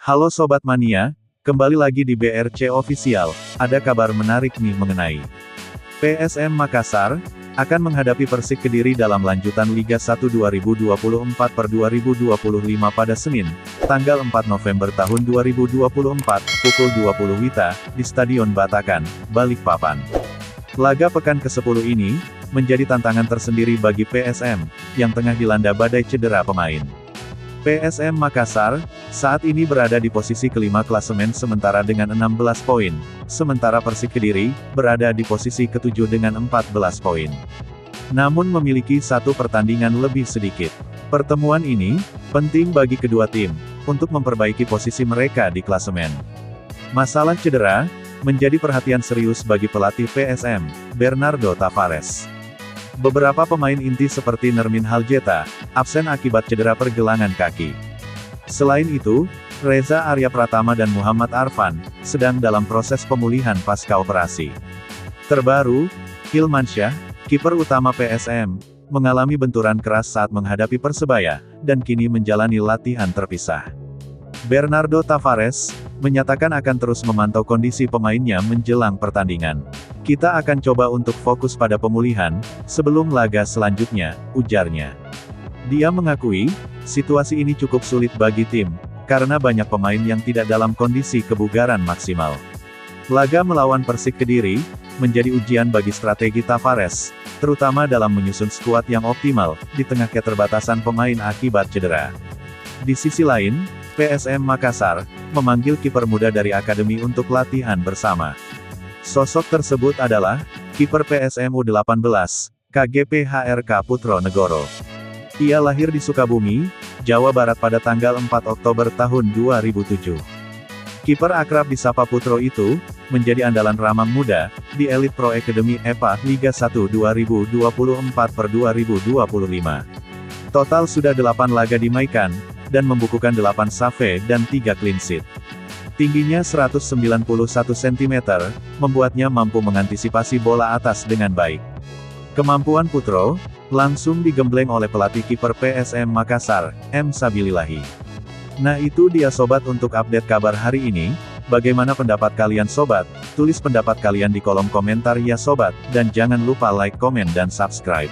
Halo Sobat Mania, kembali lagi di BRC Official. Ada kabar menarik nih mengenai PSM Makassar akan menghadapi Persik Kediri dalam lanjutan Liga 1 2024/2025 pada Senin, tanggal 4 November tahun 2024, pukul 20 WITA, di Stadion Batakan, Balikpapan. Laga pekan ke-10 ini menjadi tantangan tersendiri bagi PSM yang tengah dilanda badai cedera pemain. PSM Makassar saat ini berada di posisi kelima klasemen sementara dengan 16 poin, sementara Persik Kediri berada di posisi ke-7 dengan 14 poin. Namun memiliki satu pertandingan lebih sedikit. Pertemuan ini penting bagi kedua tim untuk memperbaiki posisi mereka di klasemen. Masalah cedera menjadi perhatian serius bagi pelatih PSM, Bernardo Tavares. Beberapa pemain inti seperti Nermin Haljeta absen akibat cedera pergelangan kaki. Selain itu, Reza Arya Pratama dan Muhammad Arfan sedang dalam proses pemulihan pasca operasi. Terbaru, Hilmansyah, kiper utama PSM, mengalami benturan keras saat menghadapi Persebaya, dan kini menjalani latihan terpisah. Bernardo Tavares menyatakan akan terus memantau kondisi pemainnya menjelang pertandingan. Kita akan coba untuk fokus pada pemulihan sebelum laga selanjutnya, ujarnya. Dia mengakui, situasi ini cukup sulit bagi tim, karena banyak pemain yang tidak dalam kondisi kebugaran maksimal. Laga melawan Persik Kediri menjadi ujian bagi strategi Tavares, terutama dalam menyusun skuad yang optimal di tengah keterbatasan pemain akibat cedera. Di sisi lain, PSM Makassar memanggil kiper muda dari akademi untuk latihan bersama. Sosok tersebut adalah kiper PSM U18, KGP HRK Putro Negoro. Ia lahir di Sukabumi, Jawa Barat pada tanggal 4 Oktober tahun 2007. Kiper akrab disapa Putro itu menjadi andalan Ramang Muda di Elite Pro Academy EPA Liga 1 2024/2025. Total sudah 8 laga dimainkan dan membukukan 8 save dan 3 clean sheet. Tingginya 191 cm, membuatnya mampu mengantisipasi bola atas dengan baik. Kemampuan Putro langsung digembleng oleh pelatih kiper PSM Makassar, M. Sabilillahi. Nah itu dia sobat untuk update kabar hari ini. Bagaimana pendapat kalian sobat? Tulis pendapat kalian di kolom komentar ya sobat, dan jangan lupa like, komen dan subscribe.